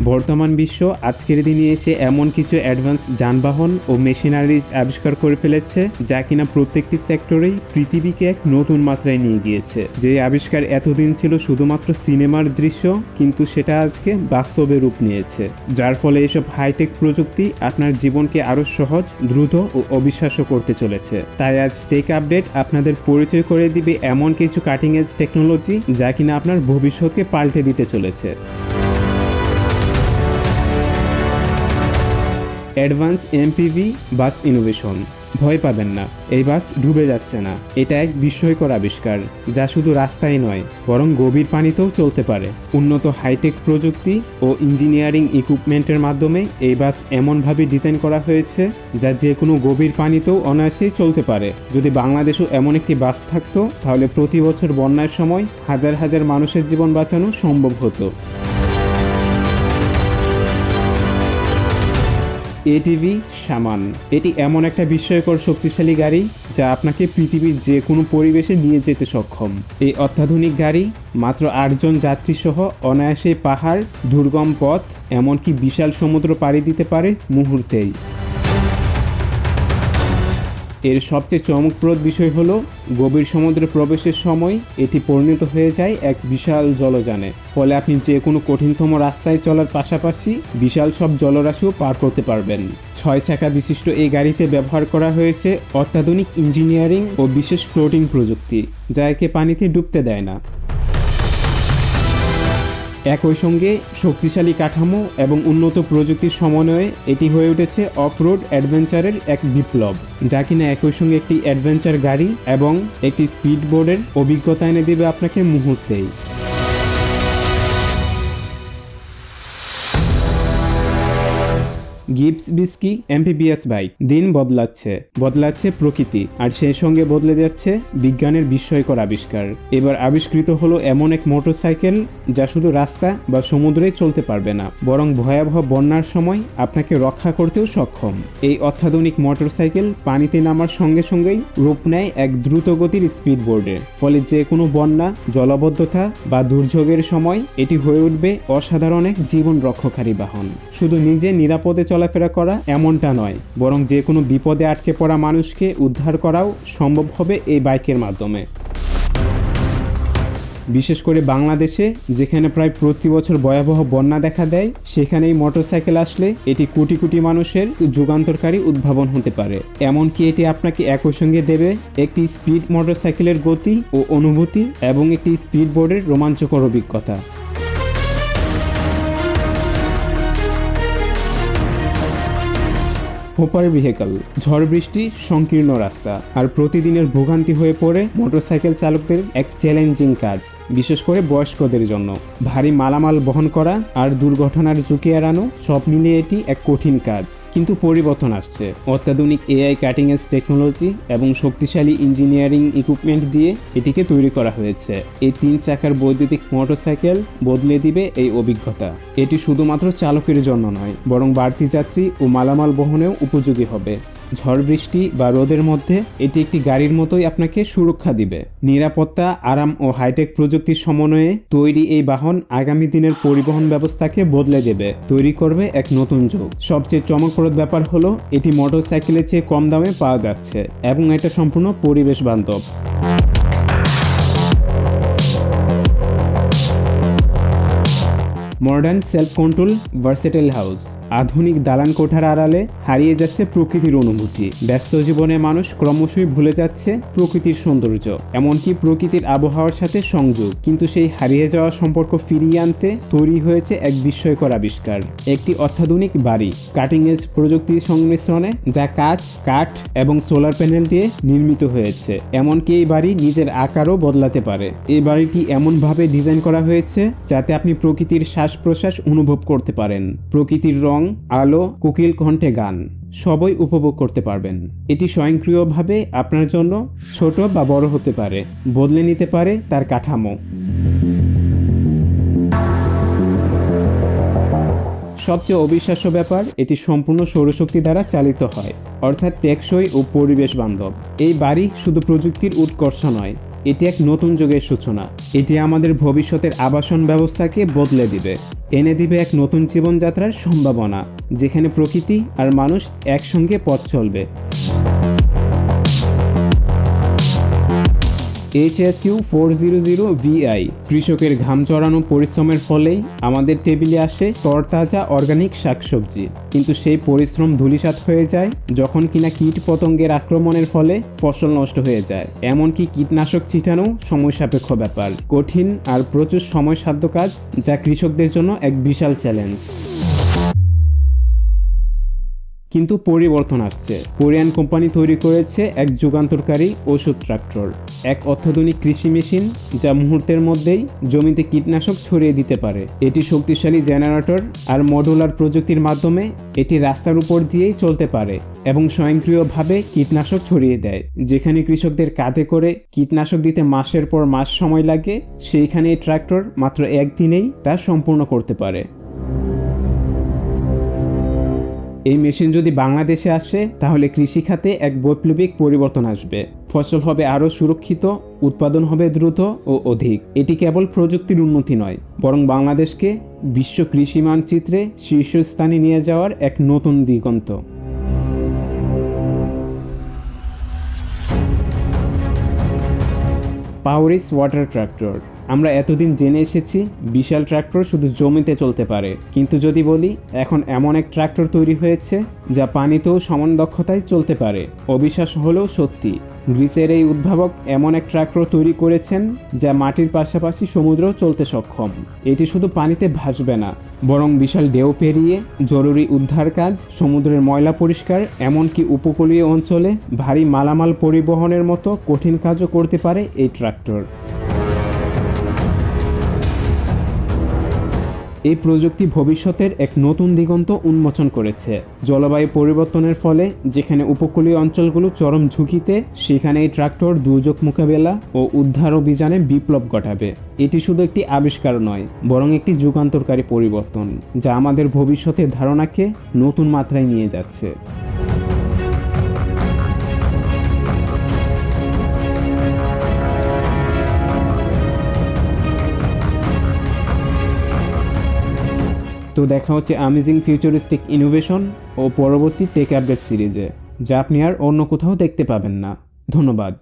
বর্তমান বিশ্ব আজকের দিনে এসে এমন কিছু অ্যাডভান্স যানবাহন ও মেশিনারিজ আবিষ্কার করে ফেলেছে যা কিনা প্রত্যেকটি সেক্টরেই পৃথিবীকে এক নতুন মাত্রায় নিয়ে গিয়েছে। যে আবিষ্কার এতদিন ছিল শুধুমাত্র সিনেমার দৃশ্য, কিন্তু সেটা আজকে বাস্তবে রূপ নিয়েছে, যার ফলে এসব হাইটেক প্রযুক্তি আপনার জীবনকে আরও সহজ, দ্রুত ও অবিশ্বাস্য করতে চলেছে। তাই আজ টেক আপডেট আপনাদের পরিচয় করে দিবে এমন কিছু কাটিং এজ টেকনোলজি যা কিনা আপনার ভবিষ্যৎকে পাল্টে দিতে চলেছে। অ্যাডভান্স এমপিভি বাস ইনোভেশন। ভয় পাবেন না, এই বাস ডুবে যাচ্ছে না। এটা এক বিস্ময়কর আবিষ্কার যা শুধু রাস্তায় নয় বরং গভীর পানিতেও চলতে পারে। উন্নত হাইটেক প্রযুক্তি ও ইঞ্জিনিয়ারিং ইকুইপমেন্টের মাধ্যমে এই বাস এমনভাবে ডিজাইন করা হয়েছে যা যে কোনো গভীর পানিতেও অনায়াসেই চলতে পারে। যদি বাংলাদেশেও এমন একটি বাস থাকতো তাহলে প্রতি বছর বন্যার সময় হাজার হাজার মানুষের জীবন বাঁচানো সম্ভব হতো। এটিভি সামান। এটি এমন একটা বিস্ময়কর শক্তিশালী গাড়ি যা আপনাকে পৃথিবীর যে কোনো পরিবেশে নিয়ে যেতে সক্ষম। এই অত্যাধুনিক গাড়ি মাত্র 8 জন যাত্রী সহ অনায়াসে পাহাড়, দুর্গম পথ, এমনকি বিশাল সমুদ্র পাড়ি দিতে পারে মুহূর্তেই। এর সবচেয়ে চমকপ্রদ বিষয় হলো গভীর সমুদ্রে প্রবেশের সময় এটি পরিণত হয়ে যায় এক বিশাল জলযানে। ফলে আপনি যে কোনো কঠিনতম রাস্তায় চলার পাশাপাশি বিশাল সব জলরাশিও পার করতে পারবেন। 6 চাকা বিশিষ্ট এই গাড়িতে ব্যবহার করা হয়েছে অত্যাধুনিক ইঞ্জিনিয়ারিং ও বিশেষ ফ্লোটিং প্রযুক্তি যা একে পানিতে ডুবতে দেয় না। একই সঙ্গে শক্তিশালী কাঠামো এবং উন্নত প্রযুক্তির সমন্বয়ে এটি হয়ে উঠেছে অফ রোড অ্যাডভেঞ্চারের এক বিপ্লব, যা কিনা একই সঙ্গে একটি অ্যাডভেঞ্চার গাড়ি এবং একটি স্পিড বোর্ডের অভিজ্ঞতা এনে দেবে আপনাকে মুহূর্তেই। গিবস বিস্কি এমপিবিএস বাইক। দিন বদলাচ্ছে প্রকৃতি, আর সেই সঙ্গে বদলে যাচ্ছে বিজ্ঞানের বিস্ময়কর আবিষ্কার। এবার আবিষ্কৃত হলো এমন এক মোটরসাইকেল যা শুধু রাস্তা বা সমুদ্রে চলতে পারবে না, বরং ভয়াবহ বন্যার সময় আপনাকে রক্ষা করতেও সক্ষম। এই অত্যাধুনিক মোটরসাইকেল পানিতে নামার সঙ্গে সঙ্গেই রূপ নেয় এক দ্রুতগতির স্পিড বোর্ডের। ফলে যে কোনো বন্যা, জলাবদ্ধতা বা দুর্যোগের সময় এটি হয়ে উঠবে অসাধারণ এক জীবন রক্ষাকারী বাহন। শুধু নিজে নিরাপদে চলাফেরা করা এমনটা নয়, বরং যে কোনো বিপদে আটকে পড়া মানুষকে উদ্ধার করাও সম্ভব হবে এই বাইকের মাধ্যমে। বিশেষ করে বাংলাদেশে, যেখানে প্রায় প্রতি বছর ভয়াবহ বন্যা দেখা দেয়, সেখানে এই মোটরসাইকেল আসলে এটি কোটি কোটি মানুষের যুগান্তরকারী উদ্ভাবন হতে পারে। এমনকি এটি আপনাকে একই সঙ্গে দেবে একটি স্পিড মোটরসাইকেলের গতি ও অনুভূতি এবং একটি স্পিড বোর্ডের রোমাঞ্চকর অভিজ্ঞতা। Hopper vehicle. ঝড় বৃষ্টি, সংকীর্ণ রাস্তা আর প্রতিদিনের ভোগান্তি হয়ে পড়ে মোটরসাইকেল চালকদের এক চ্যালেঞ্জিং কাজ, বিশেষ করে বয়স্কদের জন্য। ভারী মালামাল বহন করা আর দুর্ঘটনার ঝুঁকি এড়ানো, সব মিলিয়ে এটি এক কঠিন কাজ। কিন্তু পরিবর্তন আসছে। অত্যাধুনিক এআই, কাটিং এজ টেকনোলজি এবং শক্তিশালী ইঞ্জিনিয়ারিং ইকুইপমেন্ট দিয়ে এটিকে তৈরি করা হয়েছে। এই 3 চাকার বৈদ্যুতিক মোটরসাইকেল বদলে দিবে এই অভিজ্ঞতা। এটি শুধুমাত্র চালকের জন্য নয়, বরং বাড়তি যাত্রী ও মালামাল বহনেও উপযোগী হবে। ঝড় বৃষ্টি বা রোদের মধ্যে এটি একটি গাড়ির মতোই আপনাকে সুরক্ষা দিবে। নিরাপত্তা, আরাম ও হাইটেক প্রযুক্তির সমন্বয়ে তৈরি এই বাহন আগামী দিনের পরিবহন ব্যবস্থাকে বদলে দেবে, তৈরি করবে এক নতুন যুগ। সবচেয়ে চমকপ্রদ ব্যাপার হলো এটি মোটরসাইকেলের চেয়ে কম দামে পাওয়া যাচ্ছে এবং এটা সম্পূর্ণ পরিবেশ বান্ধব। Modern self control versatile house. আধুনিক দালান কোঠার আড়ালে হারিয়ে যাচ্ছে প্রকৃতির অনুভূতি। ব্যস্ত জীবনে মানুষ ক্রমশই ভুলে যাচ্ছে প্রকৃতির সৌন্দর্য, এমনকি প্রকৃতির আবহাওয়ার সাথে সংযোগ। কিন্তু সেই হারিয়ে যাওয়া সম্পর্ক ফিরিয়ে আনতে তৈরি হয়েছে এক বিস্ময়কর আবিষ্কার, একটি অত্যাধুনিক বাড়ি কাটিং এজ প্রযুক্তির সংমিশ্রণে, যা কাঠ এবং সোলার প্যানেল দিয়ে নির্মিত হয়েছে। এমনকি এই বাড়ি নিজের আকারও বদলাতে পারে। এই বাড়িটি এমনভাবে ডিজাইন করা হয়েছে যাতে আপনি প্রকৃতির শ্বাস প্রশ্বাস অনুভব করতে পারেন। প্রকৃতির রং, আলো, কোকিল কণ্ঠে গান সবই উপভোগ করতে পারবেন। এটি স্বয়ংক্রিয়ভাবে আপনার জন্য ছোট বা বড় হতে পারে, বদলে নিতে পারে তার কাঠামো। সবচেয়ে অবিশ্বাস্য ব্যাপার, এটি সম্পূর্ণ সৌরশক্তি দ্বারা চালিত হয়, অর্থাৎ টেকসই ও পরিবেশ বান্ধব। এই বাড়ি শুধু প্রযুক্তির উৎকর্ষ নয়, এটি এক নতুন যুগের সূচনা। এটি আমাদের ভবিষ্যতের আবাসন ব্যবস্থাকে বদলে দিবে, এনে দিবে এক নতুন জীবনযাত্রার সম্ভাবনা, যেখানে প্রকৃতি আর মানুষ একসঙ্গে পথ চলবে। HSU 400 VI কৃষকের ঘাম চড়ানো পরিশ্রমের ফলেই আমাদের টেবিলে আসে তরতাজা অর্গানিক শাকসবজি, কিন্তু সেই পরিশ্রম ধূলিসাৎ হয়ে যায় যখন কিনা কীট পতঙ্গের আক্রমণের ফলে ফসল নষ্ট হয়ে যায়। এমনকি কীটনাশক ছিটানো সময় সাপেক্ষ ব্যাপার, কঠিন আর প্রচুর সময়সাধ্য কাজ, যা কৃষকদের জন্য এক বিশাল চ্যালেঞ্জ। কিন্তু পরিবর্তন আসছে। কোরিয়ান কোম্পানি তৈরি করেছে এক যুগান্তকারী ওষুধ ট্রাক্টর, এক অত্যাধুনিক কৃষি মেশিন যা মুহূর্তের মধ্যেই জমিতে কীটনাশক ছড়িয়ে দিতে পারে। এটি শক্তিশালী জেনারেটর আর মডুলার প্রযুক্তির মাধ্যমে এটি রাস্তার উপর দিয়েই চলতে পারে এবং স্বয়ংক্রিয়ভাবে কীটনাশক ছড়িয়ে দেয়। যেখানে কৃষকদের কাঁধে করে কীটনাশক দিতে মাসের পর মাস সময় লাগে, সেইখানে এই ট্রাক্টর মাত্র একদিনেই তা সম্পূর্ণ করতে পারে। এই মেশিন যদি বাংলাদেশে আসে তাহলে কৃষিখাতে এক বৈপ্লবিক পরিবর্তন আসবে। ফসল হবে আরও সুরক্ষিত, উৎপাদন হবে দ্রুত ও অধিক। এটি কেবল প্রযুক্তির উন্নতি নয়, বরং বাংলাদেশকে বিশ্ব কৃষি মানচিত্রে শীর্ষস্থানে নিয়ে যাওয়ার এক নতুন দিগন্ত। পাওয়ারিস ওয়াটার ট্রাক্টর। আমরা এতদিন জেনে এসেছি বিশাল ট্রাক্টর শুধু জমিতে চলতে পারে, কিন্তু যদি বলি এখন এমন এক ট্রাক্টর তৈরি হয়েছে যা পানিতেও সমান দক্ষতায় চলতে পারে। অবিশ্বাস হলেও সত্যি, গ্রিসের এই উদ্ভাবক এমন এক ট্রাক্টর তৈরি করেছেন যা মাটির পাশাপাশি সমুদ্রেও চলতে সক্ষম। এটি শুধু পানিতে ভাসবে না, বরং বিশাল ঢেউ পেরিয়ে জরুরি উদ্ধার কাজ, সমুদ্রের ময়লা পরিষ্কার, এমনকি উপকূলীয় অঞ্চলে ভারী মালামাল পরিবহনের মতো কঠিন কাজও করতে পারে এই ট্রাক্টর। এই প্রযুক্তি ভবিষ্যতের এক নতুন দিগন্ত উন্মোচন করেছে। জলবায়ু পরিবর্তনের ফলে যেখানে উপকূলীয় অঞ্চলগুলো চরম ঝুঁকিতে, সেখানে এই ট্রাক্টর দুর্যোগ মোকাবেলা ও উদ্ধার অভিযানে বিপ্লব ঘটাবে। এটি শুধু একটি আবিষ্কার নয়, বরং একটি যুগান্তকারী পরিবর্তন, যা আমাদের ভবিষ্যতের ধারণাকে নতুন মাত্রায় নিয়ে যাচ্ছে। তো দেখা হচ্ছে অ্যামেজিং ফিউচারিস্টিক ইনোভেশন ও পরবর্তী টেক আপডেট সিরিজে, যা আপনি আর অন্য কোথাও দেখতে পাবেন না। ধন্যবাদ।